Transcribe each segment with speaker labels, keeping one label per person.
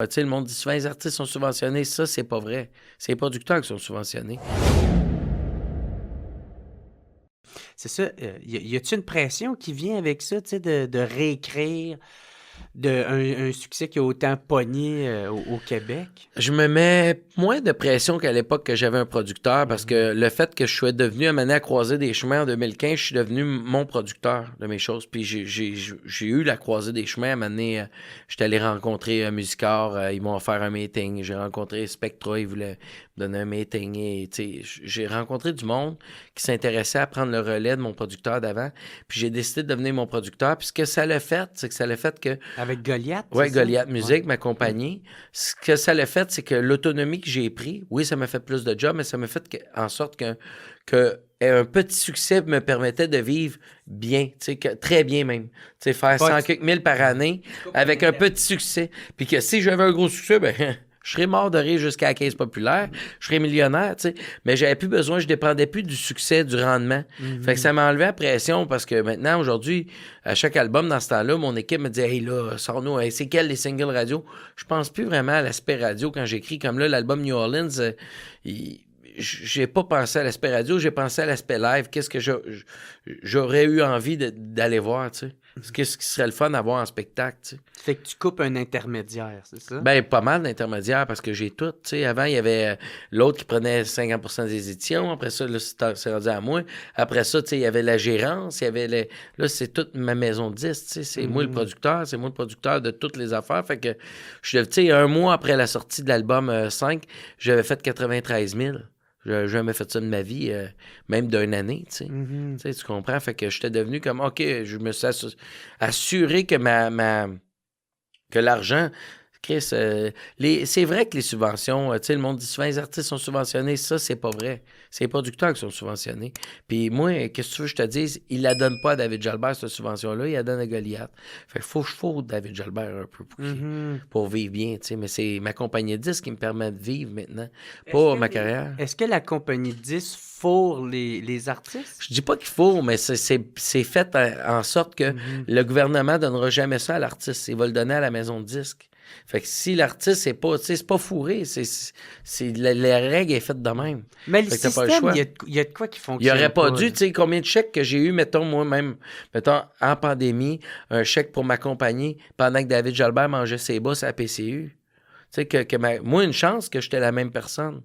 Speaker 1: Tu sais, le monde dit souvent les artistes sont subventionnés. Ça, c'est pas vrai. C'est les producteurs qui sont subventionnés.
Speaker 2: C'est ça. Y a-t-il une pression qui vient avec ça, tu sais, de réécrire un succès qui a autant pogné au Québec?
Speaker 1: Je me mets moins de pression qu'à l'époque que j'avais un producteur parce que le fait que je sois devenu amené à croiser des chemins en 2015, je suis devenu mon producteur de mes choses. Puis j'ai eu la croisée des chemins à un moment donné. J'étais allé rencontrer Musicor, ils m'ont offert un meeting. J'ai rencontré Spectra, ils voulaient me donner un meeting. Et, j'ai rencontré du monde qui s'intéressait à prendre le relais de mon producteur d'avant. Puis j'ai décidé de devenir mon producteur. Puis ce que ça l'a fait, c'est que ça l'a fait que...
Speaker 2: Avec Goliath?
Speaker 1: Oui, Goliath Music, ma compagnie. Ce que ça l'a fait, c'est que l'autonomie que j'ai pris, oui, ça m'a fait plus de job, mais ça m'a fait en sorte que un petit succès me permettait de vivre bien, très bien même. Faire 100 quelques mille par année avec un petit succès. Puis que si j'avais un gros succès, ben je serais mort de rire jusqu'à la caisse populaire, je serais millionnaire, mais j'avais plus besoin, je dépendais plus du succès, du rendement. Fait que ça m'a enlevé la pression parce que maintenant, aujourd'hui, à chaque album, dans ce temps-là, mon équipe me dit « Hey là, sors-nous, hey, c'est quels les singles radio? » Je pense plus vraiment à l'aspect radio quand j'écris. Comme là, l'album New Orleans, j'ai pas pensé à l'aspect radio, j'ai pensé à l'aspect live. Qu'est-ce que j'aurais eu envie d'aller voir, tu sais? Qu'est-ce qui serait le fun à voir en spectacle, tu sais?
Speaker 2: Fait que tu coupes un intermédiaire, c'est ça?
Speaker 1: Ben, pas mal d'intermédiaires parce que j'ai tout, tu sais. Avant, il y avait l'autre qui prenait 50% des éditions. Après ça, là, c'est rendu à moi. Après ça, tu sais, il y avait la gérance, il y avait là, c'est toute ma maison de disques, tu sais. C'est moi le producteur, c'est moi le producteur de toutes les affaires. Fait que, tu sais, un mois après la sortie de l'album 5, j'avais fait 93 000. J'ai jamais fait ça de ma vie, même d'une année, tu sais. Tu sais, tu comprends? Fait que j'étais devenu comme, OK, je me suis assuré que que l'argent... Chris, c'est vrai que les subventions, tu sais, le monde dit souvent les artistes sont subventionnés. Ça, c'est pas vrai. C'est les producteurs qui sont subventionnés. Puis moi, qu'est-ce que tu veux que je te dise? Il la donne pas à David Jalbert, cette subvention-là. Il la donne à Goliath. Fait qu'il faut que je faute David Jalbert un peu pour vivre bien, tu sais. Mais c'est ma compagnie de disques qui me permet de vivre maintenant, pas ma carrière.
Speaker 2: Est-ce que la compagnie de disques fourre les artistes?
Speaker 1: Je dis pas qu'il faut, mais c'est fait en sorte que le gouvernement donnera jamais ça à l'artiste. Il va le donner à la maison de disques. Fait que si l'artiste, c'est pas fourré, la règle est faite de même.
Speaker 2: Mais le système, il y a de quoi qui fonctionne.
Speaker 1: Il aurait pas dû, tu sais, combien de chèques que j'ai eu, mettons, moi-même, en pandémie, un chèque pour ma compagnie, pendant que David Jalbert mangeait ses bosses à la PCU. Tu sais, moi, une chance que j'étais la même personne.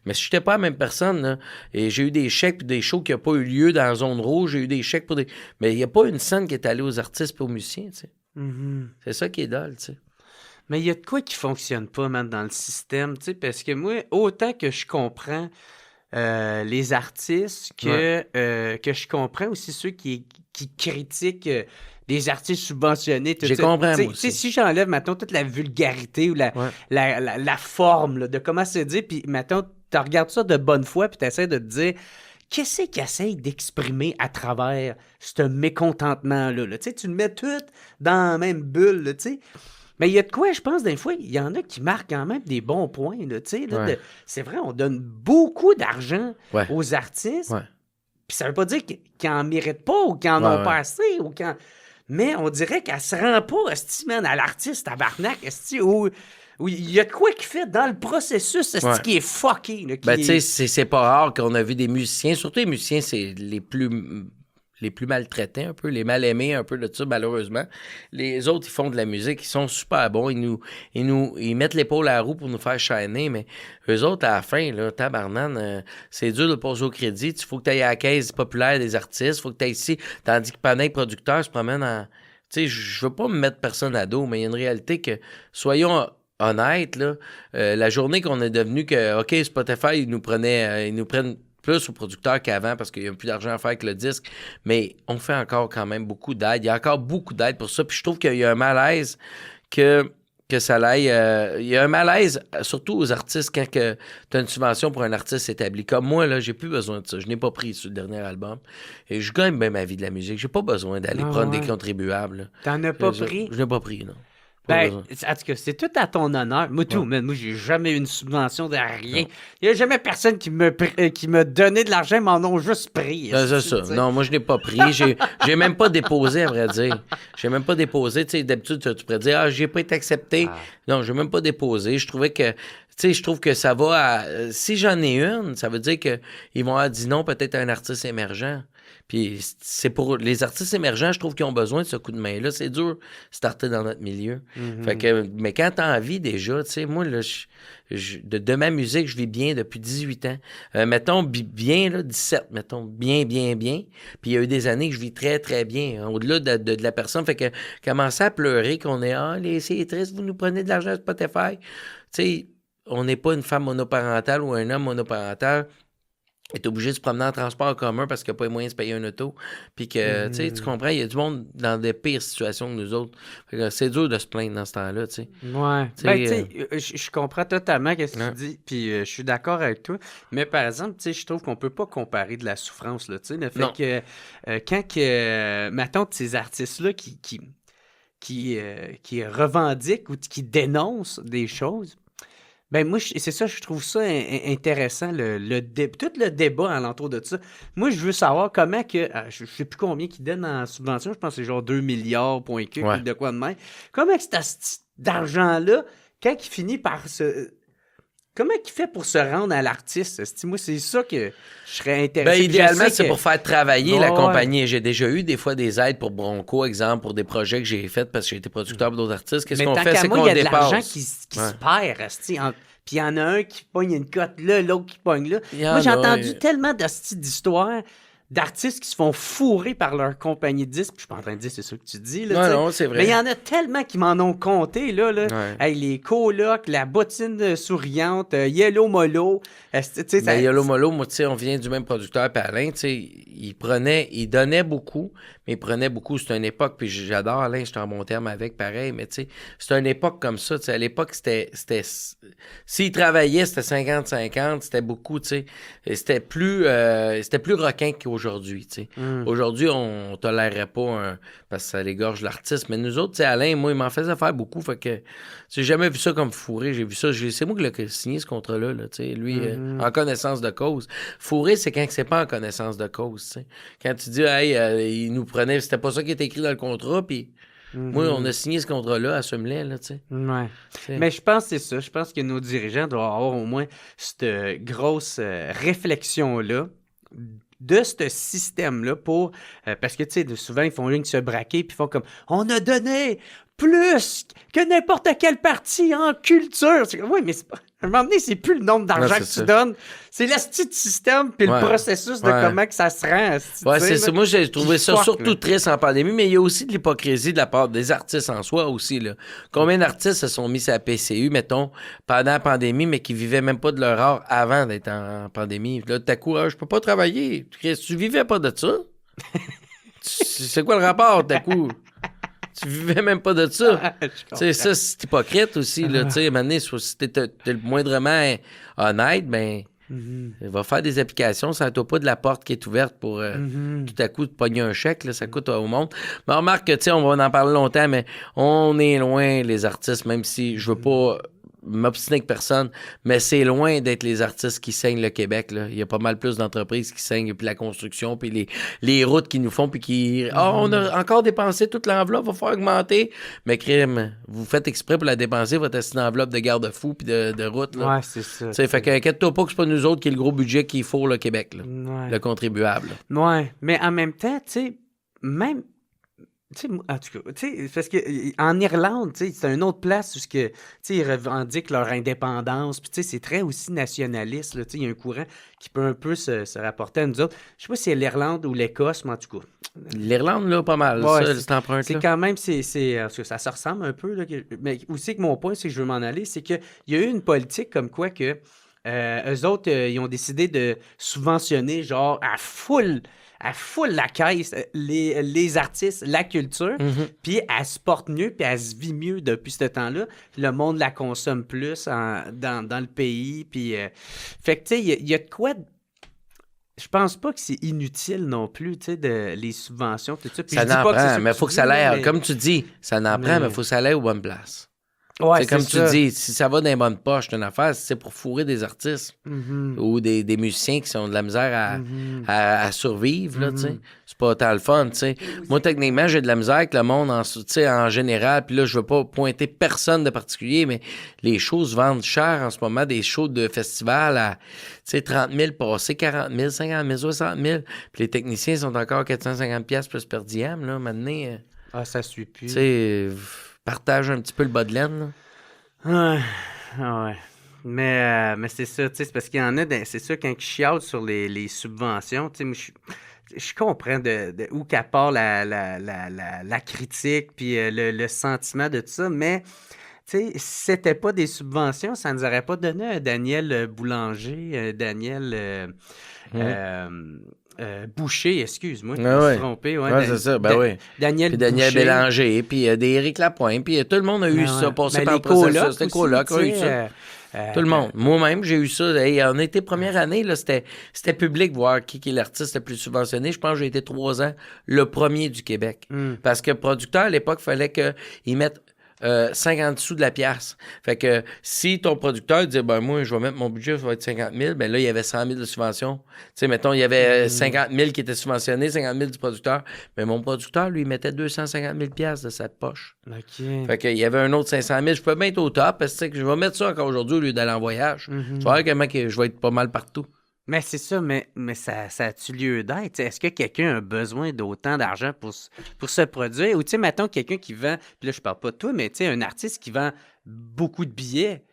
Speaker 1: Mais si j'étais pas la même personne, là, et j'ai eu des chèques puis des shows qui n'ont pas eu lieu dans la zone rouge, j'ai eu des chèques pour des... Mais il n'y a pas une scène qui est allée aux artistes et aux musiciens, tu sais. C'est ça qui est dole, tu sais.
Speaker 2: Mais il y a de quoi qui fonctionne pas, man, dans le système, tu sais, parce que moi, autant que je comprends les artistes, que je comprends aussi ceux qui critiquent les artistes subventionnés.
Speaker 1: J'ai compris, moi aussi.
Speaker 2: Si j'enlève, mettons, toute la vulgarité ou la forme là, de comment se dire, puis, mettons, tu regardes ça de bonne foi, puis tu essaies de te dire... Qu'est-ce qu'ils essayent d'exprimer à travers ce mécontentement-là? Là? Tu le mets tout dans la même bulle, tu sais. Mais il y a de quoi, je pense, des fois, il y en a qui marquent quand même des bons points. Là, c'est vrai, on donne beaucoup d'argent aux artistes. Puis ça veut pas dire qu'ils n'en méritent pas ou qu'ils en ont pas assez. Mais on dirait qu'elle se rend pas, man, à l'artiste, à Barnac, où il y a de quoi qui fait dans le processus qui est fucké. Là,
Speaker 1: tu sais, c'est pas rare qu'on a vu des musiciens, surtout les musiciens, c'est les plus maltraités un peu, les mal aimés un peu de ça, malheureusement. Les autres, ils font de la musique, ils sont super bons, ils mettent l'épaule à la roue pour nous faire shiner, mais eux autres, à la fin, là, tabarnane, c'est dur de passer au crédit. Il faut que tu ailles à la caisse populaire des artistes, il faut que tu ailles ici, tandis que pendant les producteurs se promènent en... Tu sais, je veux pas me mettre personne à dos, mais il y a une réalité que, soyons honnêtes, là, la journée qu'on est devenu que, OK, Spotify, ils nous prennent plus aux producteurs qu'avant parce qu'il n'y a plus d'argent à faire avec le disque, mais on fait encore quand même beaucoup d'aide. Il y a encore beaucoup d'aide pour ça. Puis je trouve qu'il y a un malaise que ça l'aille... il y a un malaise, surtout aux artistes, quand tu as une subvention pour un artiste établi. Comme moi, là, j'ai plus besoin de ça. Je n'ai pas pris sur le dernier album. Et je gagne bien ma vie de la musique. J'ai pas besoin d'aller prendre des contribuables. Là.
Speaker 2: T'en as pas pris?
Speaker 1: Je n'ai pas pris, non.
Speaker 2: Ben, en tout cas, c'est tout à ton honneur. Moi, moi, j'ai jamais eu une subvention de rien. Il n'y a jamais personne qui m'a donné de l'argent, m'en ont juste pris.
Speaker 1: C'est ça. Non, moi, je n'ai pas pris. J'ai même pas déposé, à vrai dire. J'ai même pas déposé. Tu sais, d'habitude, tu pourrais dire, j'ai pas été accepté. Non, j'ai même pas déposé. Je trouvais que, je trouve que ça va à... Si j'en ai une, ça veut dire qu'ils vont avoir dit non peut-être à un artiste émergent. Puis c'est pour les artistes émergents, je trouve qu'ils ont besoin de ce coup de main-là. C'est dur de starter dans notre milieu. Fait que, mais quand t'as envie déjà, tu sais, moi, là, de ma musique, je vis bien depuis 18 ans. Mettons, bien, là, 17, mettons, bien. Puis il y a eu des années que je vis très, très bien, au-delà de la personne. Fait que commencer à pleurer qu'on est, c'est triste, vous nous prenez de l'argent à Spotify. Tu sais, on n'est pas une femme monoparentale ou un homme monoparental est obligé de se promener en transport en commun parce qu'il n'y a pas les moyens de se payer un auto. Puis que, tu comprends, il y a du monde dans des pires situations que nous autres. Fait que c'est dur de se plaindre dans ce temps-là, tu sais.
Speaker 2: Ouais. Je comprends totalement ce que tu dis, puis je suis d'accord avec toi. Mais par exemple, tu sais, je trouve qu'on peut pas comparer de la souffrance, là, tu sais. Le fait que, quand mettons, ces artistes-là qui revendiquent ou qui dénoncent des choses, ben moi, c'est ça, je trouve ça intéressant, tout le débat alentour de ça. Moi, je veux savoir comment que, je sais plus combien qu'ils donnent en subvention, je pense que c'est genre 2 milliards, point que, ou de quoi de même. Comment que cet d'argent-là, quand il finit par se... Comment il fait pour se rendre à l'artiste? Moi, c'est ça que je serais intéressé.
Speaker 1: Ben, idéalement, c'est pour faire travailler la compagnie. J'ai déjà eu des fois des aides pour Bronco, exemple, pour des projets que j'ai faits parce que j'ai été producteur pour d'autres artistes. Qu'est-ce qu'on fait? C'est qu'on dépasse.
Speaker 2: Il y a de l'argent qui se perd, puis il y en a un qui pogne une cote là, l'autre qui pogne là. Moi, j'ai entendu tellement d'histoires d'artistes qui se font fourrer par leur compagnie de disques. Puis je suis pas en train de dire c'est ça que tu dis. Là,
Speaker 1: non, c'est vrai.
Speaker 2: Mais il y en a tellement qui m'en ont compté. Là. Hey, les colocs, la bottine souriante, Yellow Molo.
Speaker 1: Yellow Molo, moi, on vient du même producteur, puis Alain, il donnait beaucoup, mais il prenait beaucoup. C'était une époque, puis j'adore Alain, j'étais en bon terme avec, pareil, mais c'était une époque comme ça. À l'époque, c'était s'il travaillait, c'était 50-50, c'était beaucoup, c'était plus requin qu'aujourd'hui. Aujourd'hui, on tolérerait pas parce que ça l'égorge l'artiste. Mais nous autres, Alain, moi, il m'en faisait faire beaucoup. Fait que j'ai jamais vu ça comme fourré. J'ai vu ça. C'est moi qui l'ai signé ce contrat-là. Lui, en connaissance de cause. Fourré, c'est quand c'est pas en connaissance de cause. Quand tu dis, hey, il nous prenait, c'était pas ça qui était écrit dans le contrat, puis. Moi, on a signé ce contrat-là, assume-le, là, tu sais.
Speaker 2: Ouais. Mais je pense que c'est ça. Je pense que nos dirigeants doivent avoir au moins cette grosse réflexion-là de ce système-là pour... parce que, tu sais, souvent, ils font rien que se braquer puis ils font comme « On a donné plus que n'importe quel parti en culture! » Oui, mais c'est pas... À un moment donné, c'est plus le nombre d'argent que tu donnes. C'est l'asti de système puis le processus de comment que ça se rend.
Speaker 1: C'est ça. Moi, j'ai trouvé ça surtout triste en pandémie, mais il y a aussi de l'hypocrisie de la part des artistes en soi aussi. Là. Combien d'artistes se sont mis à la PCU, mettons, pendant la pandémie, mais qui vivaient même pas de leur art avant d'être en pandémie? Là, tout à coup, je peux pas travailler. Tu vivais pas de ça? C'est quoi le rapport, tout à coup? Tu vivais même pas de ça. Ça, c'est hypocrite aussi. Là, à un moment donné, si t'es le moindrement honnête, ben, va faire des applications, ça ne toi pas de la porte qui est ouverte pour tout à coup te pogner un chèque. Là, ça coûte au monde. Mais remarque que, on va en parler longtemps, mais on est loin, les artistes, même si je veux pas m'obstiner avec personne, mais c'est loin d'être les artistes qui saignent le Québec. Là. Il y a pas mal plus d'entreprises qui saignent, puis la construction, puis les routes qu'ils nous font, puis qui... on a encore dépensé toute l'enveloppe, va falloir augmenter. Mais crime, vous faites exprès pour la dépenser, votre assiette d'enveloppe de garde-fou puis de route. Là.
Speaker 2: Ouais, c'est ça.
Speaker 1: Fait qu'inquiète-toi pas que c'est pas nous autres qui est le gros budget qu'il faut, le Québec, là. Le contribuable. Là.
Speaker 2: Ouais, mais en même temps, tu sais, même... Tu sais, en tout cas, tu sais, parce que en Irlande, tu sais, c'est une autre place où ils revendiquent leur indépendance. Puis, tu sais, c'est très aussi nationaliste. Tu sais, il y a un courant qui peut un peu se rapporter à nous autres. Je sais pas si c'est l'Irlande ou l'Écosse, mais en tout cas.
Speaker 1: L'Irlande, là, pas mal.
Speaker 2: Ouais,
Speaker 1: ça, cette empreinte.
Speaker 2: C'est quand même, ça se ressemble un peu. Là, mais aussi que mon point, c'est que je veux m'en aller, c'est qu'il y a eu une politique comme quoi que eux autres, ils ont décidé de subventionner, genre, à full la caisse, les artistes, la culture, puis elle se porte mieux, puis elle se vit mieux depuis ce temps-là. Le monde la consomme plus dans le pays, puis... fait que, tu sais, il y a de quoi... je pense pas que c'est inutile non plus, tu sais, les subventions, tout ça. Puis
Speaker 1: Ça
Speaker 2: je dis
Speaker 1: n'en
Speaker 2: pas que c'est
Speaker 1: prend,
Speaker 2: ça
Speaker 1: mais
Speaker 2: que
Speaker 1: il faut
Speaker 2: tu
Speaker 1: que ça
Speaker 2: dis, là,
Speaker 1: aille, comme tu dis, ça n'en prend, mais il faut que ça aille aux bonnes places.
Speaker 2: Ouais,
Speaker 1: c'est comme
Speaker 2: ça.
Speaker 1: tu dis, si ça va dans les bonnes poches, c'est une affaire. Si c'est pour fourrer des artistes ou des musiciens qui ont de la misère à survivre, là, tu sais, c'est pas tant le fun, tu sais. Moi, techniquement, j'ai de la misère avec le monde en général, puis là, je veux pas pointer personne de particulier, mais les shows se vendent cher en ce moment, des shows de festival à, tu sais, 30 000 passés, 40 000, 50 000, 60 000, puis les techniciens sont encore 450$ plus per diem, là, maintenant.
Speaker 2: Ça suit plus.
Speaker 1: Tu sais, partage un petit peu le bas de laine,
Speaker 2: là. Ouais. Mais c'est ça, tu sais, c'est parce qu'il y en a, c'est ça, quand ils chialent sur les subventions, tu sais, je comprends de où qu'à part la critique, puis le sentiment de tout ça, mais, tu sais, si c'était pas des subventions, ça nous aurait pas donné un Daniel Boulanger, Daniel... Boucher, excuse-moi, je me suis trompé.
Speaker 1: Ouais, c'est ça, oui.
Speaker 2: Daniel
Speaker 1: Boucher. Bélanger, puis des Éric Lapointe, puis tout le monde a eu ça, passé par le processus. C'était coloc, a eu ça. Tout le monde. Moi-même, j'ai eu ça. Hey, on était première année, là, c'était public voir qui est l'artiste le plus subventionné. Je pense que j'ai été 3 ans le premier du Québec. Parce que producteur, à l'époque, il fallait qu'ils mettent 50 sous de la pièce. Fait que si ton producteur disait, moi, je vais mettre mon budget, ça va être 50 000, ben là, il y avait 100 000 de subvention. Tu sais, mettons, il y avait 50 000 qui étaient subventionnés, 50 000 du producteur. Mais mon producteur, lui, il mettait 250 000 de sa poche.
Speaker 2: OK.
Speaker 1: Fait qu'il y avait un autre 500 000. Je peux bien être au top parce que je vais mettre ça encore aujourd'hui au lieu d'aller en voyage. Tu vas voir comment je vais être pas mal partout.
Speaker 2: Mais c'est ça, mais ça a-tu lieu d'être? Est-ce que quelqu'un a besoin d'autant d'argent pour se produire? Ou tu sais, mettons quelqu'un qui vend, puis là je parle pas de toi, mais tu sais, un artiste qui vend beaucoup de billets,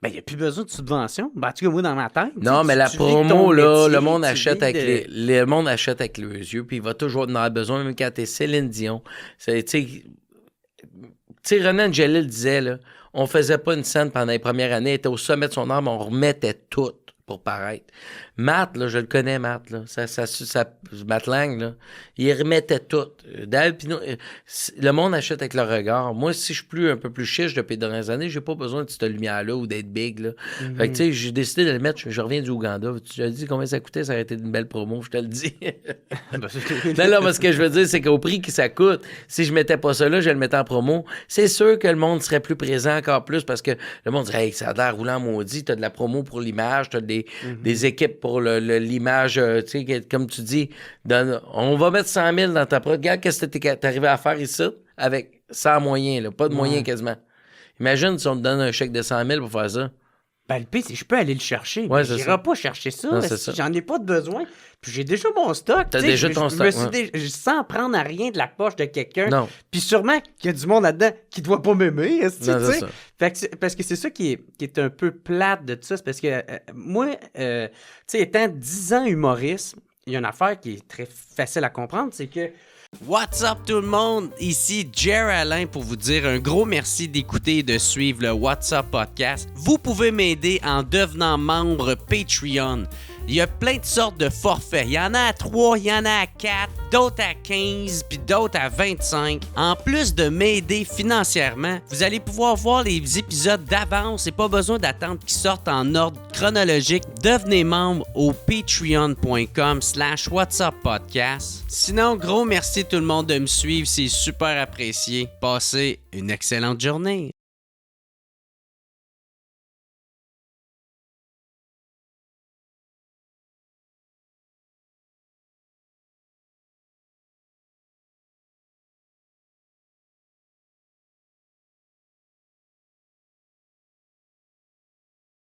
Speaker 2: ben il n'y a plus besoin de subvention. Ben, en tout cas, moi, dans ma tête.
Speaker 1: Non, mais la promo, là, le monde achète avec le monde achète avec les yeux, puis il va toujours en avoir besoin, même quand t'es Céline Dion. Tu sais, René Angelil disait, là, on faisait pas une scène pendant les premières années, il était au sommet de son art, mais on remettait tout pour paraître. Matt, là, je le connais, Matt, là. Matt Lang, là, il remettait tout. Le monde achète avec le regard. Moi, si je suis un peu plus chiche depuis les dernières années, j'ai pas besoin de cette lumière-là ou d'être big, là. Fait que, tu sais, j'ai décidé de le mettre. Je reviens du Ouganda. Tu as dit combien ça coûtait? Ça aurait été une belle promo, je te le dis. Non, parce que je veux dire, c'est qu'au prix que ça coûte, si je mettais pas ça là, je le mettais en promo, c'est sûr que le monde serait plus présent encore plus parce que le monde dirait, hey, ça a l'air roulant maudit, t'as de la promo pour l'image, t'as des équipes pour l'image, tu sais, comme tu dis, on va mettre 100 000 dans ta prod. Regarde qu'est-ce que t'es arrivé à faire ici avec 100 moyens, là, pas de moyens quasiment. Imagine si on te donne un chèque de 100 000 pour faire ça.
Speaker 2: Ben, le pire, c'est que je peux aller le chercher.
Speaker 1: Ouais,
Speaker 2: mais j'irai pas chercher ça.
Speaker 1: Non,
Speaker 2: j'en ai pas de besoin. Puis j'ai déjà mon stock.
Speaker 1: T'as déjà ton stock.
Speaker 2: Sans prendre à rien de la poche de quelqu'un.
Speaker 1: Non.
Speaker 2: Puis sûrement qu'il y a du monde là-dedans qui doit pas m'aimer.
Speaker 1: Non, c'est ça.
Speaker 2: Parce que c'est ça qui est un peu plate de tout ça. C'est parce que moi, tu sais, étant 10 ans humoriste, il y a une affaire qui est très facile à comprendre, c'est que What's up tout le monde? Ici Jer Alain pour vous dire un gros merci d'écouter et de suivre le What's Up Podcast. Vous pouvez m'aider en devenant membre Patreon. Il y a plein de sortes de forfaits. Il y en a à 3, il y en a à 4, d'autres à 15, puis d'autres à 25. En plus de m'aider financièrement, vous allez pouvoir voir les épisodes d'avance et pas besoin d'attendre qu'ils sortent en ordre chronologique. Devenez membre au patreon.com/whatsuppodcast. Sinon, gros merci tout le monde de me suivre, c'est super apprécié. Passez une excellente journée.